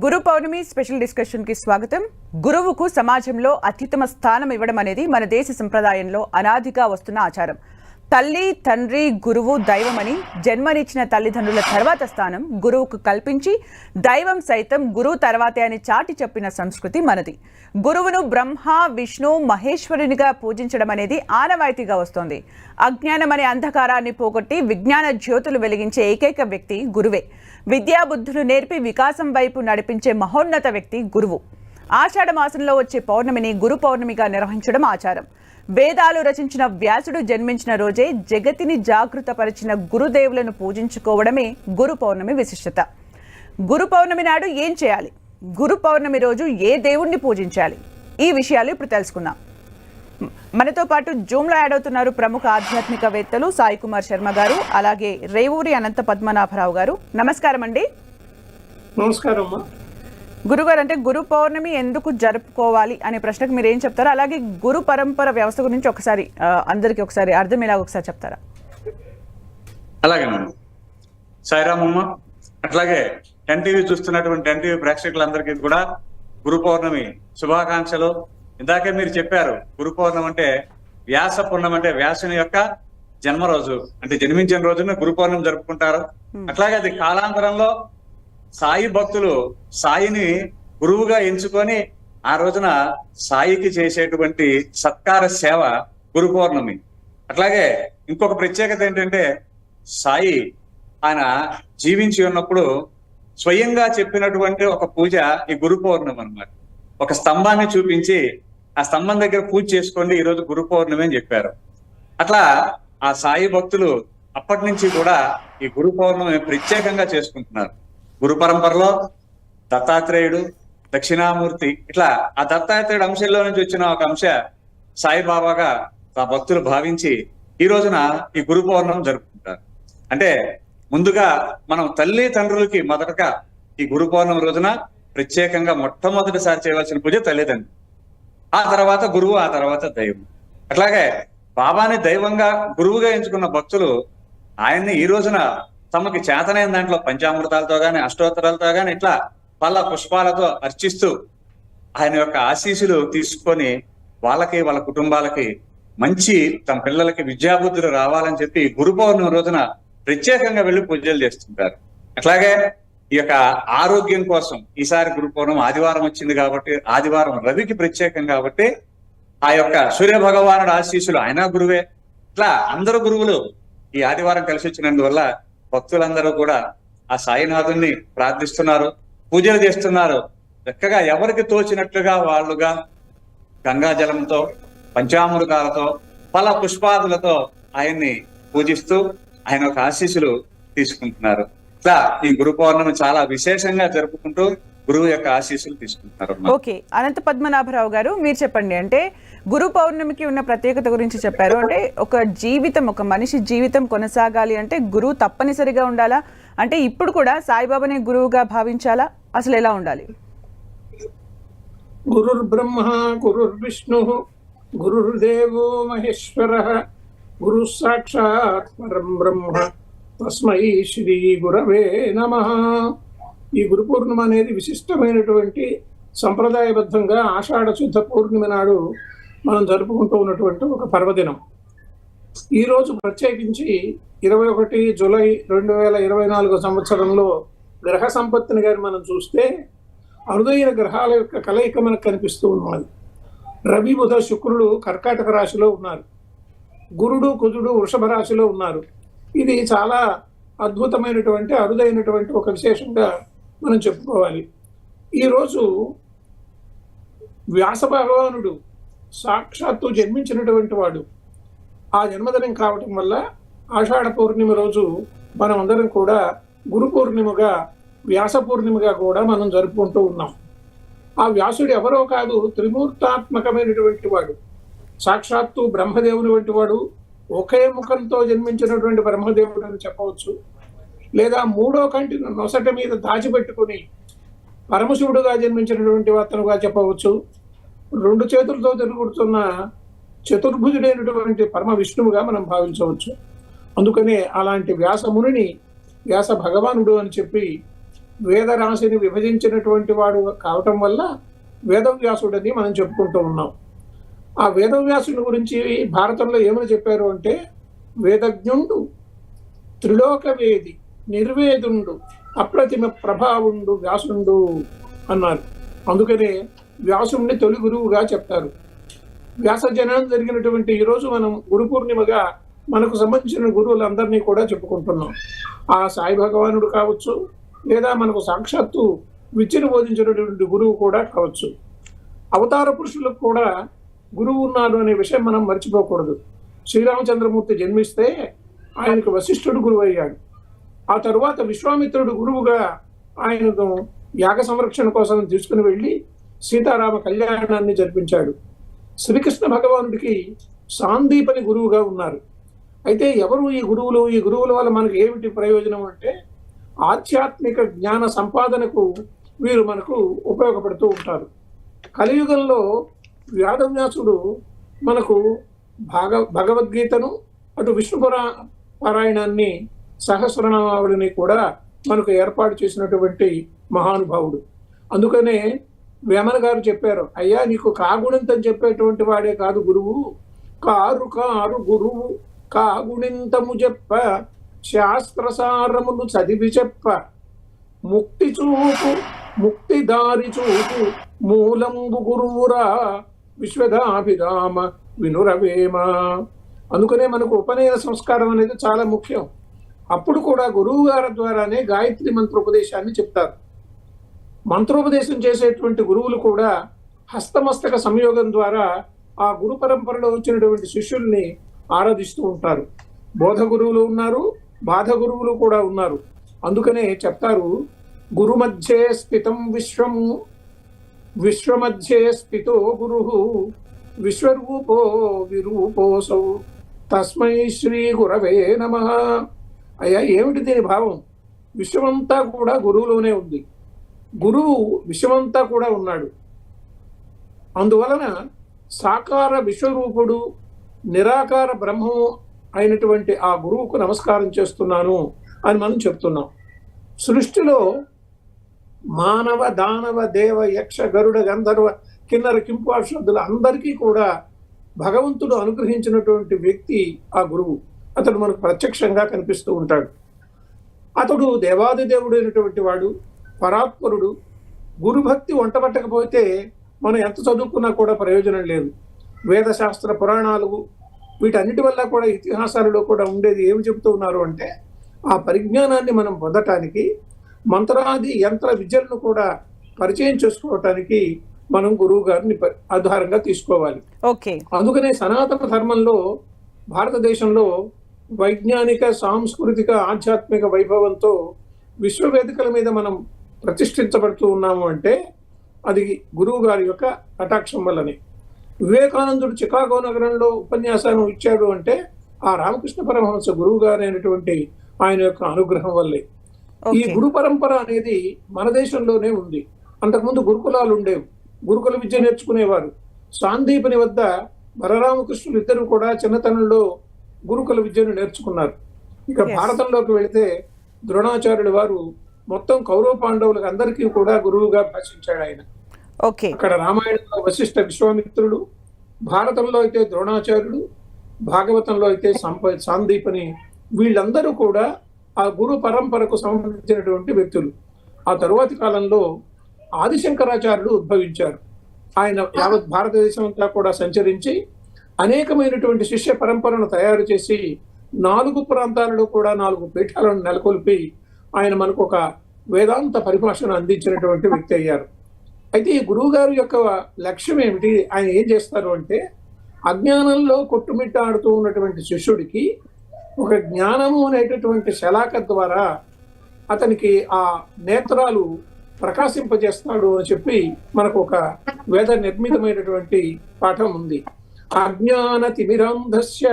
గురు పౌర్ణమి special discussion కి స్వాగతం. గురువుకు సమాజంలో అత్యుత్తమ స్థానం ఇవ్వడం అనేది మన దేశ సంప్రదాయంలో అనాదిగా వస్తున్న ఆచారం. తల్లి, తండ్రి, గురువు, దైవమని జన్మనిచ్చిన తల్లిదండ్రుల తర్వాత స్థానం గురువుకు కల్పించి దైవం సైతం గురువు తర్వాతే అని చాటి చెప్పిన సంస్కృతి మనది. గురువును బ్రహ్మ, విష్ణు, మహేశ్వరునిగా పూజించడం అనేది ఆనవాయితీగా వస్తోంది. అజ్ఞానం అనే అంధకారాన్ని పోగొట్టి విజ్ఞాన జ్యోతులు వెలిగించే ఏకైక వ్యక్తి గురువే. విద్యాబుద్ధులు నేర్పి వికాసం వైపు నడిపించే మహోన్నత వ్యక్తి గురువు. ఆషాఢ మాసంలో వచ్చే పౌర్ణమిని గురు పౌర్ణమిగా నిర్వహించడం ఆచారం. వేదాలు రచించిన వ్యాసుడు జన్మించిన రోజే జగతిని జాగృతపరిచిన గురుదేవులను పూజించుకోవడమే గురు పౌర్ణమి విశిష్టత. గురు పౌర్ణమి నాడు ఏం చేయాలి, గురు పౌర్ణమి రోజు ఏ దేవుణ్ణి పూజించాలి, ఈ విషయాలు ఇప్పుడు తెలుసుకుందాం. మనతో పాటు జూమ్లో యాడ్ అవుతున్నారు ప్రముఖ ఆధ్యాత్మికవేత్తలు సాయి కుమార్ శర్మ గారు, అలాగే రేవూరి అనంత పద్మనాభరావు గారు. నమస్కారం అండి. నమస్కారం. గురుగారు, అంటే గురు పౌర్ణమి ఎందుకు జరుపుకోవాలి అనే ప్రశ్నకు మీరు ఏం చెప్తారు? అలాగే గురు పరంపర వ్యవస్థ గురించి ఒకసారి అందరికి ఒకసారి అర్థమయ్యేలాగా ఒకసారి చెప్తారా? అలాగేనమ్మా. సాయిరామమ్మ, అట్లాగే ఎన్టీవీ చూస్తున్నటువంటి ఎన్టీవీ ప్రేక్షకులందరికీ కూడా గురు పౌర్ణమి శుభాకాంక్షలు. ఇందాకే మీరు చెప్పారు, గురు పౌర్ణమి అంటే వ్యాస పూర్ణం, అంటే వ్యాసుని యొక్క జన్మరోజు, అంటే జన్మించిన రోజున గురు పౌర్ణమి జరుపుకుంటారు. అట్లాగే అది కాలాంతరంలో సాయి భక్తులు సాయిని గురువుగా ఎంచుకొని ఆ రోజున సాయికి చేసేటువంటి సత్కార సేవ గురు పౌర్ణమి. అట్లాగే ఇంకొక ప్రత్యేకత ఏంటంటే, సాయి ఆయన జీవించి ఉన్నప్పుడు స్వయంగా చెప్పినటువంటి ఒక పూజ ఈ గురు పౌర్ణమి అన్నమాట. ఒక స్తంభాన్ని చూపించి ఆ స్తంభం దగ్గర పూజ చేసుకోండి, ఈ రోజు గురు పౌర్ణమి అని చెప్పారు. అట్లా ఆ సాయి భక్తులు అప్పటి నుంచి కూడా ఈ గురు పౌర్ణమి ప్రత్యేకంగా చేసుకుంటున్నారు. గురు పరంపరలో దత్తాత్రేయుడు, దక్షిణామూర్తి, ఇట్లా ఆ దత్తాత్రేయుడు అంశంలో నుంచి వచ్చిన ఒక అంశ సాయిబాబాగా ఆ భక్తులు భావించి ఈ రోజున ఈ గురు పౌర్ణమి జరుపుకుంటారు. అంటే ముందుగా మనం తల్లి తండ్రులకి మొదటగా ఈ గురు పౌర్ణమి రోజున ప్రత్యేకంగా మొట్టమొదటిసారి చేయవలసిన పూజ తల్లిదండ్రులు, ఆ తర్వాత గురువు, ఆ తర్వాత దైవం. అట్లాగే బాబాని దైవంగా గురువుగా ఎంచుకున్న భక్తులు ఆయన్ని ఈ రోజున తమకి చేతనైన దాంట్లో పంచామృతాలతో గాని, అష్టోత్తరాలతో గాని, ఇట్లా పళ్ళ పుష్పాలతో అర్చిస్తూ ఆయన యొక్క ఆశీస్సులు తీసుకొని వాళ్ళకి, వాళ్ళ కుటుంబాలకి మంచి తమ పిల్లలకి విద్యాబుద్ధులు రావాలని చెప్పి గురు పౌర్ణమి రోజున ప్రత్యేకంగా వెళ్ళి పూజలు చేస్తుంటారు. అట్లాగే ఈ యొక్క ఆరోగ్యం కోసం ఈసారి గురు పౌర్ణమి ఆదివారం వచ్చింది కాబట్టి, ఆదివారం రవికి ప్రత్యేకం కాబట్టి ఆ యొక్క సూర్య భగవానుడు ఆశీస్సులు, ఆయన గురువే. ఇట్లా అందరూ గురువులు ఈ ఆదివారం కలిసి వచ్చినందువల్ల భక్తులందరూ కూడా ఆ సాయినాథుని ప్రార్థిస్తున్నారు, పూజలు చేస్తున్నారు. చక్కగా ఎవరికి తోచినట్లుగా వాళ్ళుగా గంగాజలంతో, పంచామృతాలతో, ఫల పుష్పాదులతో ఆయన్ని పూజిస్తూ ఆయన ఒక ఆశీస్సులు తీసుకుంటున్నారు. ఇట్లా ఈ గురు పౌర్ణమి చాలా విశేషంగా జరుపుకుంటూ గురువు యొక్క ఆశీస్సులు తీసుకుంటున్నారు. ఓకే, అనంత పద్మనాభరావు గారు, మీరు చెప్పండి. అంటే గురు పౌర్ణమికి ఉన్న ప్రత్యేకత గురించి చెప్పారు. అంటే ఒక జీవితం, ఒక మనిషి జీవితం కొనసాగాలి అంటే గురువు తప్పనిసరిగా ఉండాలా? అంటే ఇప్పుడు కూడా సాయిబాబాని గురువుగా భావించాలా? అసలు ఎలా ఉండాలి? గురుర్ బ్రహ్మ గురుర్ విష్ణు గురుర్దేవో మహేశ్వర గురు సాక్షాత్ పరం బ్రహ్మ తస్మై శ్రీ గురవే నమః. ఈ గురు పౌర్ణమి అనేది విశిష్టమైనటువంటి సంప్రదాయబద్ధంగా ఆషాఢ శుద్ధ పౌర్ణమి నాడు మనం జరుపుకుంటూ ఉన్నటువంటి ఒక పర్వదినం. ఈరోజు ప్రత్యేకించి 21 జూలై 2024 సంవత్సరంలో గ్రహ సంపత్తిని గారి మనం చూస్తే అరుదైన గ్రహాల యొక్క కలయిక మనకు కనిపిస్తూ ఉన్నది. రవి, బుధ, శుక్రుడు కర్కాటక రాశిలో ఉన్నారు. గురుడు, కుజుడు వృషభ రాశిలో ఉన్నారు. ఇది చాలా అద్భుతమైనటువంటి అరుదైనటువంటి ఒక విశేషంగా మనం చెప్పుకోవాలి. ఈరోజు వ్యాస భగవానుడు సాక్షాత్తు జన్మించినటువంటి వాడు. ఆ జన్మదినం కావటం వల్ల ఆషాఢ పౌర్ణమి రోజు మనం అందరం కూడా గురు పూర్ణిమగా, వ్యాస పూర్ణిమగా కూడా మనం జరుపుకుంటూ ఉన్నాం. ఆ వ్యాసుడు ఎవరో కాదు, త్రిమూర్తాత్మకమైనటువంటి వాడు. సాక్షాత్తు బ్రహ్మదేవుని వంటి వాడు. ఒకే ముఖంతో జన్మించినటువంటి బ్రహ్మదేవుడు అని చెప్పవచ్చు. లేదా మూడో కంటి నొసట మీద దాచిపెట్టుకుని పరమశివుడుగా జన్మించినటువంటి అతనుగా చెప్పవచ్చు. 2 చేతులతో తిరుగుతున్న చతుర్భుజుడైనటువంటి పరమ విష్ణువుగా మనం భావించవచ్చు. అందుకనే అలాంటి వ్యాసమునిని వ్యాస భగవానుడు అని చెప్పి వేదరాశిని విభజించినటువంటి వాడు కావటం వల్ల వేదవ్యాసుడని మనం చెప్పుకుంటూ ఉన్నాం. ఆ వేదవ్యాసుని గురించి భారతంలో ఏమని చెప్పారు అంటే, వేదజ్ఞుండు, త్రిలోకవేది, నిర్వేదుండు, అప్రతిమ ప్రభావుండు వ్యాసుండు అన్నారు. అందుకనే వ్యాసుడిని తొలి గురువుగా చెప్తారు. వ్యాస జననం జరిగినటువంటి ఈరోజు మనం గురు పూర్ణిమగా మనకు సంబంధించిన గురువులందరినీ కూడా చెప్పుకుంటున్నాం. ఆ సాయి భగవానుడు కావచ్చు, లేదా మనకు సాక్షాత్తు విద్యను బోధించినటువంటి గురువు కూడా కావచ్చు. అవతార పురుషులకు కూడా గురువు ఉన్నాడు అనే విషయం మనం మర్చిపోకూడదు. శ్రీరామచంద్రమూర్తి జన్మిస్తే ఆయనకు వశిష్ఠుడు గురువు అయ్యాడు. ఆ తరువాత విశ్వామిత్రుడు గురువుగా ఆయనను యాగ సంరక్షణ కోసం తీసుకుని వెళ్ళి సీతారామ కళ్యాణాన్ని జరిపించాడు. శ్రీకృష్ణ భగవానుడికి సాందీపని గురువుగా ఉన్నారు. అయితే ఎవరు ఈ గురువులు? ఈ గురువుల వల్ల మనకు ఏమిటి ప్రయోజనం అంటే, ఆధ్యాత్మిక జ్ఞాన సంపాదనకు వీరు మనకు ఉపయోగపడుతూ ఉంటారు. కలియుగంలో వేదవ్యాసుడు మనకు భగవద్గీతను, అటు విష్ణు పారాయణాన్ని, సహస్రనామావళిని కూడా మనకు ఏర్పాటు చేసినటువంటి మహానుభావుడు. అందుకనే వేమన గారు చెప్పారు, అయ్యా నీకు కాగుణింతం చెప్పేటువంటి వాడే కాదు గురువు, కారు కారు గురువు కాగుణింతము చెప్ప, శాస్త్రసారమును చదివి చెప్ప, ముక్తి చూపు ముక్తి దారి చూపు, మూలంబు గురువురా విశ్వదాభిరామ వినురవేమ. అందుకనే మనకు ఉపనయన సంస్కారం అనేది చాలా ముఖ్యం. అప్పుడు కూడా గురువు గారి ద్వారానే గాయత్రి మంత్రోపదేశాన్ని చెప్తారు. మంత్రోపదేశం చేసేటువంటి గురువులు కూడా హస్తమస్తక సంయోగం ద్వారా ఆ గురు పరంపరలో వచ్చినటువంటి శిష్యుల్ని ఆరాధిస్తూ ఉంటారు. బోధ గురువులు ఉన్నారు, బాధ గురువులు కూడా ఉన్నారు. అందుకనే చెప్తారు, గురు మధ్యే స్థితం విశ్వం, విశ్వమధ్యే స్థితో గురు, విశ్వరూపో విరూపోసౌ, తస్మై శ్రీ గురవే నమః. అయ్యా ఏమిటి దీని భావం? విశ్వమంతా కూడా గురువులోనే ఉంది. గురువు విశ్వమంతా కూడా ఉన్నాడు. అందువలన సాకార విశ్వరూపుడు, నిరాకార బ్రహ్మము అయినటువంటి ఆ గురువుకు నమస్కారం చేస్తున్నాను అని మనం చెప్తున్నాం. సృష్టిలో మానవ, దానవ, దేవ, యక్ష, గరుడ, గంధర్వ, కిన్నర, కింపార్షదుల అందరికీ కూడా భగవంతుడు అనుగ్రహించినటువంటి వ్యక్తి ఆ గురువు. అతడు మనకు ప్రత్యక్షంగా కనిపిస్తూ ఉంటాడు. అతడు దేవాదిదేవుడు అయినటువంటి వాడు, పరాత్పరుడు. గురుభక్తి వంటబట్టకపోతే మనం ఎంత చదువుకున్నా కూడా ప్రయోజనం లేదు. వేదశాస్త్ర పురాణాలు వీటన్నిటి వల్ల కూడా ఇతిహాసాలలో కూడా ఉండేది ఏమి చెబుతూ ఉన్నారు అంటే, ఆ పరిజ్ఞానాన్ని మనం పొందటానికి, మంత్రాది యంత్ర విద్యలను కూడా పరిచయం చేసుకోవటానికి మనం గురువు గారిని ఆధారంగా తీసుకోవాలి. అందుకనే సనాతన ధర్మంలో, భారతదేశంలో వైజ్ఞానిక, సాంస్కృతిక, ఆధ్యాత్మిక వైభవంతో విశ్వవేదికల మీద మనం ప్రతిష్ఠించబడుతూ ఉన్నాము అంటే అది గురువు గారి యొక్క కటాక్షం వల్లనే. వివేకానందుడు చికాగో నగరంలో ఉపన్యాసాన్ని ఇచ్చాడు అంటే ఆ రామకృష్ణ పరమహంస గురువు గారు అయినటువంటి ఆయన యొక్క అనుగ్రహం వల్లే. ఈ గురు పరంపర అనేది మన దేశంలోనే ఉంది. అంతకుముందు గురుకులాలు ఉండేవి, గురుకుల విద్య నేర్చుకునేవారు. సాందీపని వద్ద బలరామకృష్ణులు ఇద్దరు కూడా చిన్నతనంలో గురుకుల విద్యను నేర్చుకున్నారు. ఇక భారతంలోకి వెళితే ద్రోణాచార్యుల వారు మొత్తం కౌరవ పాండవులకు అందరికీ కూడా గురువుగా భాషించాడు ఆయన. అక్కడ రామాయణంలో వశిష్ఠ విశ్వామిత్రుడు, భారతంలో అయితే ద్రోణాచార్యుడు, భాగవతంలో అయితే సాందీపని, వీళ్ళందరూ కూడా ఆ గురు పరంపరకు సంబంధించినటువంటి వ్యక్తులు. ఆ తరువాతి కాలంలో ఆదిశంకరాచార్యుడు ఉద్భవించారు. ఆయన యావత్ భారతదేశం అంతా కూడా సంచరించి అనేకమైనటువంటి శిష్య పరంపరను తయారు చేసి 4 ప్రాంతాలలో కూడా 4 పీఠాలను నెలకొల్పి ఆయన మనకు ఒక వేదాంత పరిభాషను అందించినటువంటి వ్యక్తి అయ్యారు. అయితే ఈ గురువు గారి యొక్క లక్ష్యం ఏమిటి? ఆయన ఏం చేస్తారు అంటే, అజ్ఞానంలో కొట్టుమిట్టాడుతూ ఉన్నటువంటి శిష్యుడికి ఒక జ్ఞానము అనేటటువంటి శలాక ద్వారా అతనికి ఆ నేత్రాలు ప్రకాశింపజేస్తాడు అని చెప్పి మనకు ఒక వేద నిర్మితమైనటువంటి పాఠం ఉంది. అజ్ఞాన తిమిరాంధస్య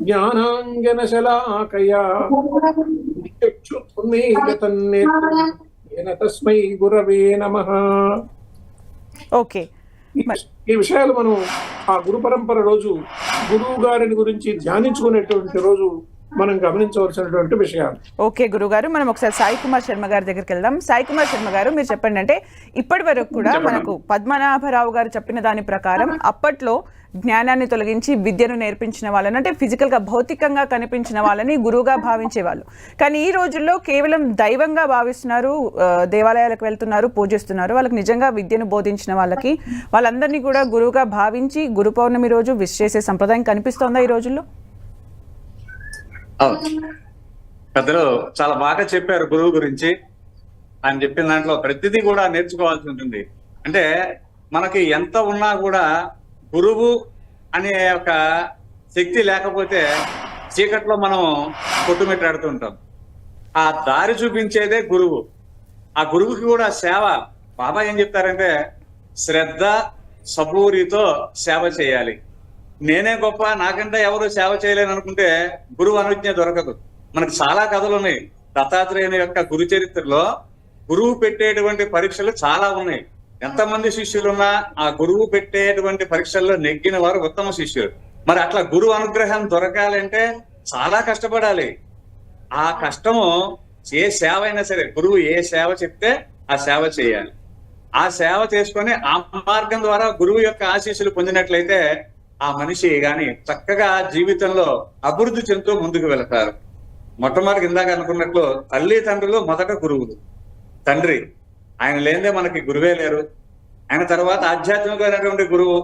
జ్ఞానాంజన శలాకయా తస్మై గురవే నమః. ఈ విషయాలు మనం ఆ గురు పరంపర రోజు, గురువు గారిని గురించి ధ్యానించుకునేటువంటి రోజు మనం గమనించవలసినటువంటి విషయాలు. ఓకే గురుగారు, మనం ఒకసారి సాయి కుమార్ శర్మ గారి దగ్గరికి వెళ్దాం. సాయి కుమార్ శర్మ గారు, మీరు చెప్పండి, అంటే ఇప్పటి వరకు కూడా మనకు పద్మనాభరావు గారు చెప్పిన దాని ప్రకారం అప్పట్లో జ్ఞానాన్ని తొలగించి విద్యను నేర్పించిన వాళ్ళని, అంటే ఫిజికల్గా భౌతికంగా కనిపించిన వాళ్ళని గురువుగా భావించేవాళ్ళు. కానీ ఈ రోజుల్లో కేవలం దైవంగా భావిస్తున్నారు, దేవాలయాలకు వెళ్తున్నారు, పూజిస్తున్నారు. వాళ్ళకి నిజంగా విద్యను బోధించిన వాళ్ళందరినీ కూడా గురువుగా భావించి గురు పౌర్ణమి రోజు విష్ చేసే సంప్రదాయం కనిపిస్తోందా ఈ రోజుల్లో? పెద్దలు చాలా బాగా చెప్పారు గురువు గురించి. ఆయన చెప్పిన దాంట్లో ప్రతిదీ కూడా నేర్చుకోవాల్సి ఉంటుంది. అంటే మనకి ఎంత ఉన్నా కూడా గురువు అనే ఒక శక్తి లేకపోతే చీకట్లో మనం కొట్టుమిట్టాడుతూ ఉంటాం. ఆ దారి చూపించేదే గురువు. ఆ గురువుకి కూడా సేవ. బాబా ఏం చెప్తారంటే శ్రద్ధ సబూరితో సేవ చేయాలి. నేనే గొప్ప, నాకంటే ఎవరు సేవ చేయలేని అనుకుంటే గురువు అనుజ్ఞ దొరకదు. మనకు చాలా కథలు ఉన్నాయి. దత్తాత్రేయుని యొక్క గురు చరిత్రలో గురువు పెట్టేటువంటి పరీక్షలు చాలా ఉన్నాయి. ఎంతమంది శిష్యులున్నా ఆ గురువు పెట్టేటువంటి పరీక్షల్లో నెగ్గిన వారు ఉత్తమ శిష్యులు. మరి అట్లా గురువు అనుగ్రహం దొరకాలంటే చాలా కష్టపడాలి. ఆ కష్టము ఏ సేవ అయినా సరే, గురువు ఏ సేవ చెప్తే ఆ సేవ చేయాలి. ఆ సేవ చేసుకొని ఆ మార్గం ద్వారా గురువు యొక్క ఆశీస్సులు పొందినట్లయితే ఆ మనిషి గాని చక్కగా జీవితంలో అభివృద్ధి చెందుతూ ముందుకు వెళతారు. మొట్టమొదటి ఇందాక అనుకున్నట్లు తల్లిదండ్రులు మొదట గురువులు. తండ్రి ఆయన లేదే మనకి గురువే లేరు. ఆయన తర్వాత ఆధ్యాత్మికమైనటువంటి గురువు.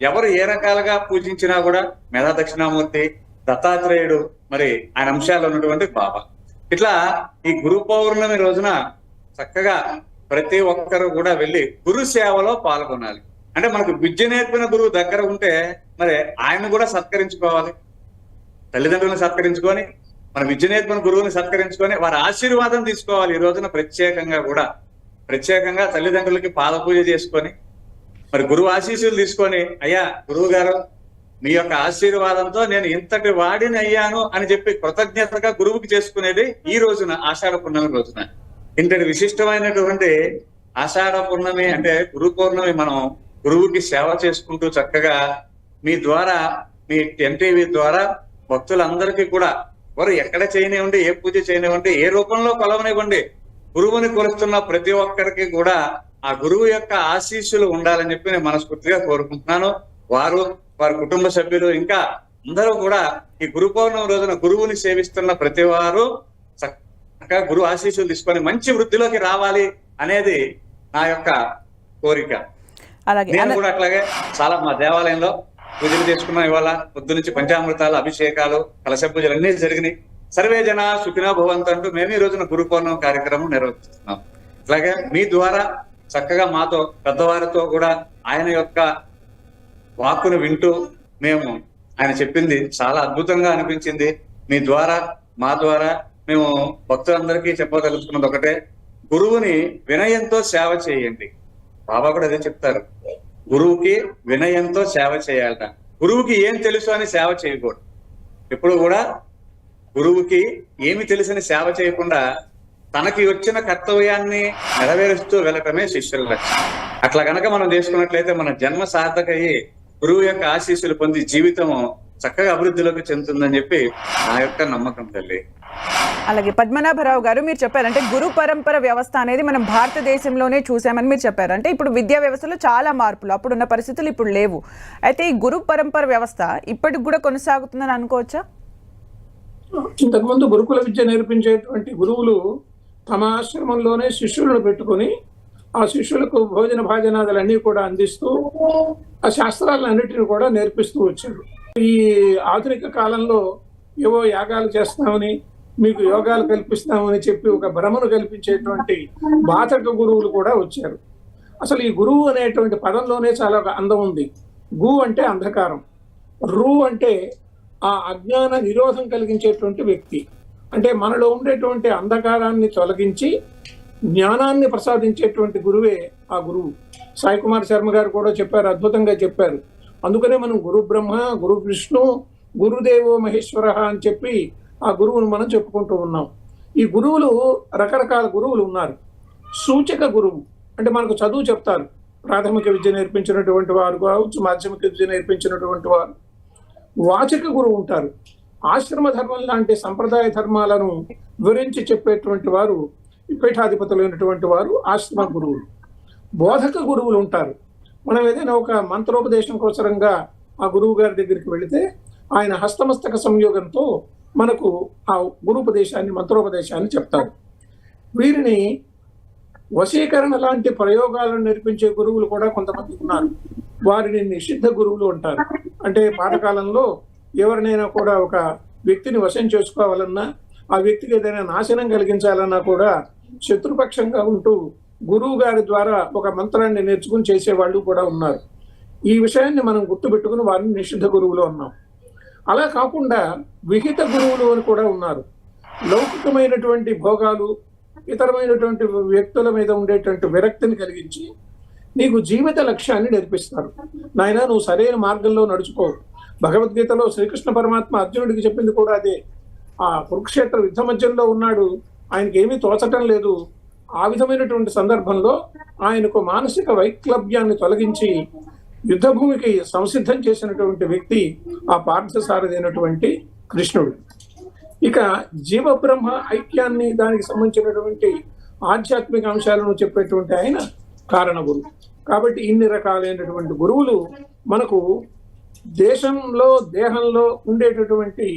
ఎవరు ఏ రకాలుగా పూజించినా కూడా మేధా దక్షిణామూర్తి, దత్తాత్రేయుడు, మరి ఆయన అంశాలు ఉన్నటువంటి బాబా. ఇట్లా ఈ గురు పౌర్ణమి రోజున చక్కగా ప్రతి ఒక్కరు కూడా వెళ్ళి గురు సేవలో పాల్గొనాలి. అంటే మనకు విద్య నేర్పిన గురువు దగ్గర ఉంటే మరి ఆయన కూడా సత్కరించుకోవాలి. తల్లిదండ్రులను సత్కరించుకొని, మన విద్య నేర్పిన గురువుని సత్కరించుకొని వారి ఆశీర్వాదం తీసుకోవాలి. ఈ రోజున ప్రత్యేకంగా తల్లిదండ్రులకి పాద పూజ చేసుకొని మరి గురువు ఆశీస్సులు తీసుకొని, అయ్యా గురువు గారు మీ యొక్క ఆశీర్వాదంతో నేను ఇంతటి వాడిని అయ్యాను అని చెప్పి కృతజ్ఞతగా గురువుకి చేసుకునేది ఈ రోజున, ఆషాఢ పున్నమి రోజున. ఇంతటి విశిష్టమైనటువంటి ఆషాఢ పున్నమి అంటే గురు పౌర్ణమి మనం గురువుకి సేవ చేసుకుంటూ చక్కగా మీ ద్వారా, మీ ఎన్టీవీ ద్వారా భక్తులందరికీ కూడా వారు ఎక్కడ చేయనివ్వండి, ఏ పూజ చేయనివ్వండి, ఏ రూపంలో కొలవనివ్వండి, గురువుని కొలుస్తున్న ప్రతి ఒక్కరికి కూడా ఆ గురువు యొక్క ఆశీస్సులు ఉండాలని చెప్పి నేను మనస్ఫూర్తిగా కోరుకుంటున్నాను. వారి కుటుంబ సభ్యులు ఇంకా అందరూ కూడా ఈ గురు పౌర్ణమి రోజున గురువుని సేవిస్తున్న ప్రతి వారు చక్కగా గురు ఆశీస్సులు తీసుకొని మంచి వృద్ధిలోకి రావాలి అనేది నా యొక్క కోరిక. నేను కూడా అట్లాగే చాలా మా దేవాలయంలో పూజలు చేసుకున్నాం. ఇవాళ పొద్దు నుంచి పంచామృతాలు, అభిషేకాలు, కలశ పూజలు అన్ని జరిగినాయి. సర్వే జన సుఖినో భవంతు అంటూ మేము ఈ రోజున గురు పౌర్ణమి కార్యక్రమం నిర్వహిస్తున్నాం. అట్లాగే మీ ద్వారా చక్కగా మాతో పెద్దవారితో కూడా ఆయన యొక్క వాక్కును వింటూ మేము ఆయన చెప్పింది చాలా అద్భుతంగా అనిపించింది. మీ ద్వారా, మా ద్వారా మేము భక్తులందరికీ చెప్పదలుచుకున్నది ఒకటే, గురువుని వినయంతో సేవ చేయండి. బాబా కూడా అదే చెప్తారు, గురువుకి వినయంతో సేవ చేయాలట. గురువుకి ఏం తెలుసు అని సేవ చేయకూడదు. ఎప్పుడు కూడా గురువుకి ఏమి తెలుసని సేవ చేయకుండా తనకి వచ్చిన కర్తవ్యాన్ని నెరవేరుస్తూ వెళ్ళటమే శిష్యుల లక్ష్యం. అట్లా కనుక మనం చేసుకున్నట్లయితే మన జన్మ సార్థకయ్యి గురువు యొక్క ఆశీస్సులు పొంది జీవితము చక్కగా అభివృద్ధిలోకి చెందుతుందని చెప్పి నా యొక్క నమ్మకం తల్లి. అలాగే పద్మనాభరావు గారు, మీరు చెప్పారంటే గురు పరంపర వ్యవస్థ అనేది మనం భారతదేశంలోనే చూసామని మీరు చెప్పారు. అంటే ఇప్పుడు విద్యా వ్యవస్థలో చాలా మార్పులు, అప్పుడున్న పరిస్థితులు ఇప్పుడు లేవు. అయితే ఈ గురు పరంపర వ్యవస్థ ఇప్పటికి కూడా కొనసాగుతుందని అనుకోవచ్చా? ఇంతకుముందు గురుకుల విద్య నేర్పించేటువంటి గురువులు తమ ఆశ్రమంలోనే శిష్యులను పెట్టుకుని ఆ శిష్యులకు భోజన భాజనాదులన్నీ కూడా అందిస్తూ ఆ శాస్త్రాలన్నిటిని కూడా నేర్పిస్తూ వచ్చారు. ఈ ఆధునిక కాలంలో ఏవో యాగాలు చేస్తామని, మీకు యోగాలు కల్పిస్తామని చెప్పి ఒక భ్రమను కల్పించేటువంటి బాధక గురువులు కూడా వచ్చారు. అసలు ఈ గురువు అనేటువంటి పదంలోనే చాలా ఒక అందం ఉంది. గు అంటే అంధకారం, రు అంటే ఆ అజ్ఞాన నిరోధం కలిగించేటువంటి వ్యక్తి. అంటే మనలో ఉండేటువంటి అంధకారాన్ని తొలగించి జ్ఞానాన్ని ప్రసాదించేటువంటి గురువే ఆ గురువు. సాయి కుమార్ శర్మ గారు కూడా చెప్పారు, అద్భుతంగా చెప్పారు. అందుకనే మనం గురు బ్రహ్మ, గురు విష్ణు, గురుదేవో మహేశ్వర అని చెప్పి ఆ గురువును మనం చెప్పుకుంటూ ఉన్నాం. ఈ గురువులు రకరకాల గురువులు ఉన్నారు. సూచక గురువు అంటే మనకు చదువు చెప్తారు, ప్రాథమిక విద్య నేర్పించినటువంటి వారు కావచ్చు, మాధ్యమిక విద్య నేర్పించినటువంటి వారు. వాచక గురువు ఉంటారు, ఆశ్రమ ధర్మం లాంటి సంప్రదాయ ధర్మాలను వివరించి చెప్పేటువంటి వారు పీఠాధిపతులైనటువంటి వారు ఆశ్రమ గురువులు. బోధక గురువులు ఉంటారు. మనం ఏదైనా ఒక మంత్రోపదేశం కోసరంగా ఆ గురువు గారి దగ్గరికి వెళితే ఆయన హస్తమస్తక సంయోగంతో మనకు ఆ గురుపదేశాన్ని, మంత్రోపదేశాన్ని చెప్తారు. వీరిని వశీకరణ లాంటి ప్రయోగాలను నేర్పించే గురువులు కూడా కొంతమంది ఉన్నారు. వారిని నిషిద్ధ గురువులు అంటారు. అంటే పాతకాలంలో ఎవరినైనా కూడా ఒక వ్యక్తిని వశం చేసుకోవాలన్నా, ఆ వ్యక్తికి ఏదైనా నాశనం కలిగించాలన్నా కూడా శత్రుపక్షంగా ఉంటూ గురువు గారి ద్వారా ఒక మంత్రాన్ని నేర్చుకుని చేసేవాళ్ళు కూడా ఉన్నారు. ఈ విషయాన్ని మనం గుర్తుపెట్టుకుని వారిని నిషిద్ధ గురువులు అన్నాం. అలా కాకుండా విహిత గురువులు అని కూడా ఉన్నారు. లౌకికమైనటువంటి భోగాలు, ఇతరమైనటువంటి వ్యక్తుల మీద ఉండేటువంటి విరక్తిని కలిగించి నీకు జీవిత లక్ష్యాన్ని నేర్పిస్తారు. నాయన, నువ్వు సరైన మార్గంలో నడుచుకో. భగవద్గీతలో శ్రీకృష్ణ పరమాత్మ అర్జునుడికి చెప్పింది కూడా అదే. ఆ కురుక్షేత్ర యుద్ధ మధ్యంలో ఉన్నాడు, ఆయనకి ఏమీ తోచటం లేదు. ఆ విధమైనటువంటి సందర్భంలో ఆయనకు మానసిక వైక్లభ్యాన్ని తొలగించి యుద్ధ భూమికి సంసిద్ధం చేసినటువంటి వ్యక్తి ఆ పార్థసారథి అయినటువంటి కృష్ణుడు. ఇక జీవ బ్రహ్మ ఐక్యాన్ని, దానికి సంబంధించినటువంటి ఆధ్యాత్మిక అంశాలను చెప్పేటువంటి ఆయన కారణ గురువు. కాబట్టి ఇన్ని రకాలైనటువంటి గురువులు మనకు దేశంలో, దేహంలో ఉండేటటువంటి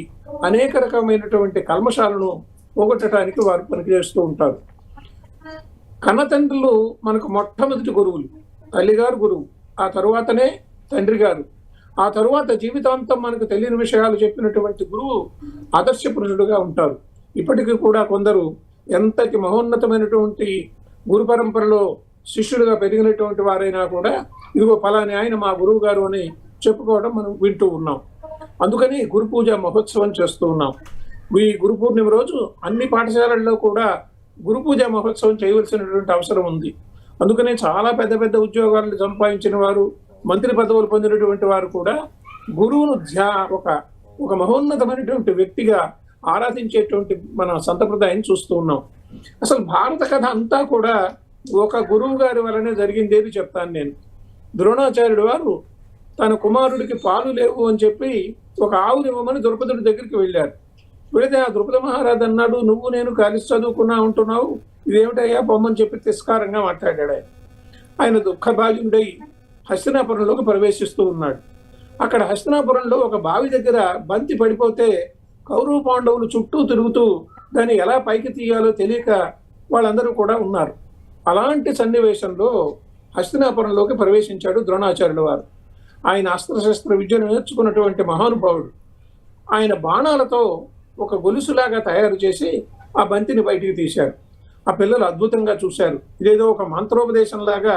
అనేక రకమైనటువంటి కల్మషాలను పోగొట్టడానికి వారు పనిచేస్తూ ఉంటారు. కన్నతండ్రులు మనకు మొట్టమొదటి గురువులు. తల్లిగారు గురువు, ఆ తరువాతనే తండ్రి గారు, ఆ తరువాత జీవితాంతం మనకు తెలియని విషయాలు చెప్పినటువంటి గురువు ఆదర్శ పురుషుడుగా ఉంటారు. ఇప్పటికీ కూడా కొందరు ఎంతటి మహోన్నతమైనటువంటి గురు పరంపరలో శిష్యులుగా పెరిగినటువంటి వారైనా కూడా ఇదిగో ఫలాని ఆయన మా గురువు గారు అని చెప్పుకోవడం మనం వింటూ ఉన్నాం. అందుకని గురు పూజ మహోత్సవం చేస్తూ ఉన్నాం. ఈ గురు పూర్ణిమ రోజు అన్ని పాఠశాలల్లో కూడా గురు పూజ మహోత్సవం చేయవలసినటువంటి అవసరం ఉంది. అందుకనే చాలా పెద్ద పెద్ద ఉద్యోగాలను సంపాదించిన వారు, మంత్రి పదవులు పొందినటువంటి వారు కూడా గురువును ఒక మహోన్నతమైనటువంటి వ్యక్తిగా ఆరాధించేటువంటి మన సంప్రదాయం చూస్తూ ఉన్నాం. అసలు భారత కథ అంతా కూడా ఒక గురువు గారి వలనే జరిగిందేది చెప్తాను నేను. ద్రోణాచార్యుడు వారు తన కుమారుడికి పాలు లేవు అని చెప్పి ఒక ఆవునివ్వమని ద్రౌపదుడి దగ్గరికి వెళ్ళారు. వెళితే ఆ ద్రుపద మహారాజు అన్నాడు, నువ్వు నేను కలిసి చదువుకున్నా ఉంటున్నావు, ఇదేమిటయ్యా బొమ్మని చెప్పి తిరస్కారంగా మాట్లాడాడు. ఆయన దుఃఖభాగ్యుడై హస్తినాపురంలోకి ప్రవేశిస్తూ ఉన్నాడు. అక్కడ హస్తినాపురంలో ఒక బావి దగ్గర బంతి పడిపోతే కౌరవ పాండవులు చుట్టూ తిరుగుతూ దాన్ని ఎలా పైకి తీయాలో తెలియక వాళ్ళందరూ కూడా ఉన్నారు. అలాంటి సన్నివేశంలో హస్తినాపురంలోకి ప్రవేశించాడు ద్రోణాచార్యుల వారు. ఆయన అస్త్రశస్త్ర విద్యను నేర్చుకున్నటువంటి మహానుభావుడు. ఆయన బాణాలతో ఒక గొలుసులాగా తయారు చేసి ఆ బంతిని బయటికి తీశారు. ఆ పిల్లలు అద్భుతంగా చూశారు. ఇదేదో ఒక మంత్రోపదేశంలాగా,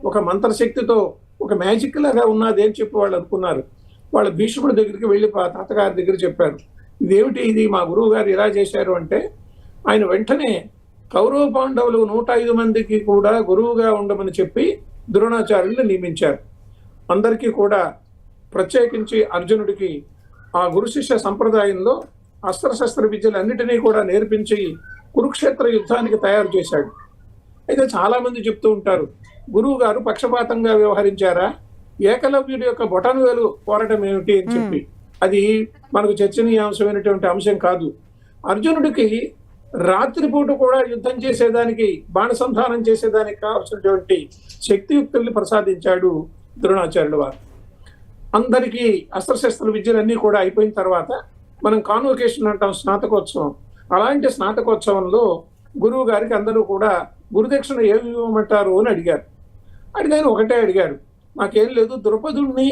ఒక మంత్రశక్తితో, ఒక మ్యాజిక్ లాగా ఉన్నది అని చెప్పి వాళ్ళు అనుకున్నారు. వాళ్ళ భీష్ముడి దగ్గరికి వెళ్ళి తాతగారి దగ్గర చెప్పారు, ఇదేమిటి ఇది, మా గురువు గారు ఇలా చేశారు అంటే ఆయన వెంటనే కౌరవ పాండవులు 105 మందికి కూడా గురువుగా ఉండమని చెప్పి ద్రోణాచార్యుల్ని నియమించారు. అందరికీ కూడా ప్రత్యేకించి అర్జునుడికి ఆ గురు శిష్య సంప్రదాయంలో అస్త్రశస్త్ర విద్యలన్నిటినీ కూడా నేర్పించి కురుక్షేత్ర యుద్ధానికి తయారు చేశాడు. అయితే చాలా మంది చెప్తూ ఉంటారు, గురువు గారు పక్షపాతంగా వ్యవహరించారా, ఏకలవ్యుడి యొక్క బొటనవేలు కోరటం ఏమిటి అని చెప్పి. అది మనకు చర్చనీయాంశమైనటువంటి అంశం కాదు. అర్జునుడికి రాత్రిపూట కూడా యుద్ధం చేసేదానికి, బాణసంధానం చేసేదానికి కావాల్సినటువంటి శక్తియుక్తుల్ని ప్రసాదించాడు ద్రోణాచార్యుల వారు. అందరికీ అస్త్రశస్త్ర విద్యలన్నీ కూడా అయిపోయిన తర్వాత మనం కాన్వకేషన్ అంటాం, స్నాతకోత్సవం. అలాంటి స్నాతకోత్సవంలో గురువు గారికి అందరూ కూడా గురుదక్షిణ ఏమి ఇవ్వమంటారు అని అడిగారు. అడిగారు, ఒకటే అడిగాడు, నాకేం లేదు, ద్రుపదుడిని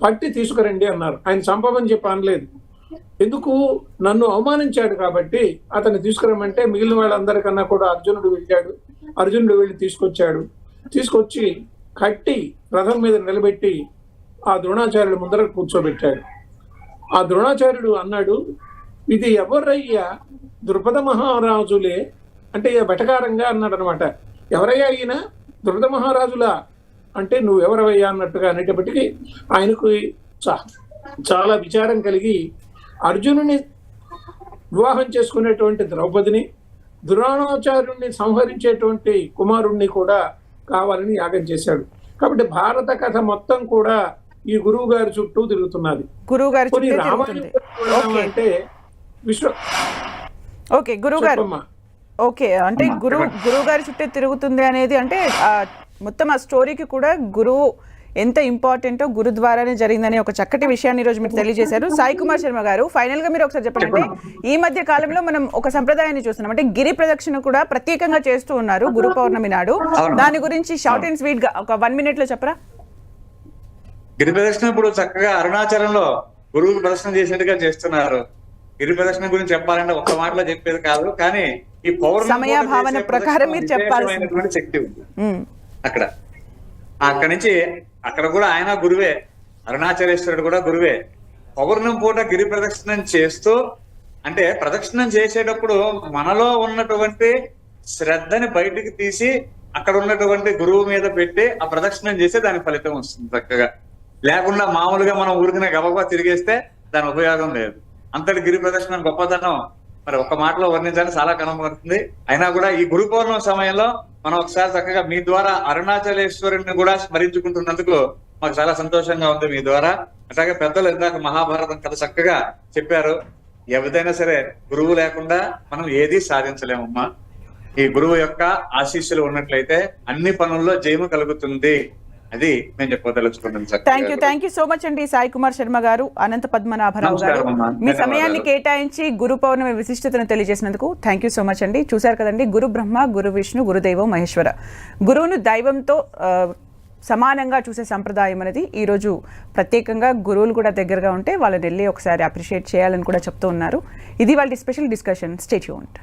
పట్టి తీసుకురండి అన్నారు. ఆయన చంపమని చెప్పి అనలేదు. ఎందుకు, నన్ను అవమానించాడు కాబట్టి అతన్ని తీసుకురమ్మంటే మిగిలిన వాళ్ళందరికన్నా కూడా అర్జునుడు వెళ్ళాడు. అర్జునుడు వెళ్ళి తీసుకొచ్చి కట్టి రథం మీద నిలబెట్టి ఆ ద్రోణాచార్యుడు ముందర కూర్చోబెట్టాడు. ఆ ద్రోణాచార్యుడు అన్నాడు, ఇది ఎవరయ్యా, ద్రుపద మహారాజులే అంటే వెటకారంగా అన్నాడు అనమాట. ఎవరయ్యా ఈయన, ద్రుపద మహారాజులా అంటే నువ్వెవరవయ్యా అన్నట్టుగా అనేటప్పటికీ ఆయనకు చాలా విచారం కలిగి అర్జునుని వివాహం చేసుకునేటువంటి ద్రౌపదిని, ద్రోణాచార్యుడిని సంహరించేటువంటి కుమారుణ్ణి కూడా కావాలని యాగం చేశాడు. కాబట్టి భారత కథ మొత్తం కూడా ఈ గురువు గారి చుట్టూ తిరుగుతున్నది. గురువు గారి కొన్ని చుట్టే రామాయణం తిరుగుతుంది. ఓకే అంటే విశ్వ ఓకే గురువు గారు చెప్పమ్మా. ఓకే అంటే గురువు గారి చుట్టే తిరుగుతుంది అనేది అంటే మొత్తం ఆ స్టోరీకి కూడా గురువు ఎంత ఇంపార్టెంటో గురు ద్వారానే జరిగిందనే ఒక చక్కటి విషయాన్ని ఈరోజు మీరు తెలియజేశారు. సాయి కుమార్ శర్మ గారు, ఫైనల్ గా మీరు ఒకసారి చెప్పండి. అంటే ఈ మధ్య కాలంలో మనం ఒక సంప్రదాయాన్ని చూస్తున్నాం, అంటే గిరి ప్రదక్షిణ కూడా ప్రత్యేకంగా చేస్తూ ఉన్నారు గురు పౌర్ణమి నాడు. దాని గురించి షార్ట్ అండ్ స్వీట్ గా ఒక 1 minute లో చెప్పరా? గిరి ప్రదక్షిణ ఇప్పుడు చక్కగా అరుణాచలంలో గురువుకు ప్రదర్శన చేసేట్టుగా చేస్తున్నారు. గిరి ప్రదక్షిణ గురించి చెప్పాలంటే ఒక్క మాటలో చెప్పేది కాదు, కానీ ఈ పౌర్ణమి సమయ భావన ప్రకారం మీరు చెప్పాల్సినటువంటి శక్తి ఉంది అక్కడ. అక్కడి నుంచి అక్కడ కూడా ఆయన గురువే, అరుణాచలేశ్వరుడు కూడా గురువే. పౌర్ణమి పూట గిరి ప్రదక్షిణం చేస్తూ, అంటే ప్రదక్షిణం చేసేటప్పుడు మనలో ఉన్నటువంటి శ్రద్ధని బయటికి తీసి అక్కడ ఉన్నటువంటి గురువు మీద పెట్టి ఆ ప్రదక్షిణం చేస్తే దాని ఫలితం వస్తుంది చక్కగా. లేకుండా మామూలుగా మనం ఊరికనే గబగబా తిరిగేస్తే దాని ఉపయోగం లేదు. అంతటి గిరి ప్రదక్షిణం గొప్పతనం మరి ఒక్క మాటలో వర్ణించాలని చాలా కనబడుతుంది. అయినా కూడా ఈ గురు పౌర్ణమి సమయంలో మనం ఒకసారి చక్కగా మీ ద్వారా అరుణాచలేశ్వరుని కూడా స్మరించుకుంటున్నందుకు మాకు చాలా సంతోషంగా ఉంది మీ ద్వారా. అట్లాగే పెద్దలు ఇందాక మహాభారతం కథ చక్కగా చెప్పారు. ఏదైనా సరే గురువు లేకుండా మనం ఏది సాధించలేమమ్మా. ఈ గురువు యొక్క ఆశీస్సులు ఉన్నట్లయితే అన్ని పనుల్లో జయము కలుగుతుంది. అది నేను చెప్పదలుచుకున్నాను. థ్యాంక్ యూ సో మచ్ అండి సాయి కుమార్ శర్మ గారు, అనంత పద్మనాభరావు గారు, మీ సమయాన్ని కేటాయించి గురు పౌర్ణమి విశిష్టతను తెలియజేసినందుకు థ్యాంక్ యూ సో మచ్ అండి. చూశారు కదండి, గురు బ్రహ్మ, గురు విష్ణు, గురుదైవం మహేశ్వర. గురువును దైవంతో సమానంగా చూసే సంప్రదాయం అనేది ఈరోజు ప్రత్యేకంగా గురువులు కూడా దగ్గరగా ఉంటే వాళ్ళని వెళ్ళి ఒకసారి అప్రిషియేట్ చేయాలని కూడా చెప్తూ ఉన్నారు. ఇది వాళ్ళ స్పెషల్ డిస్కషన్. Stay tuned.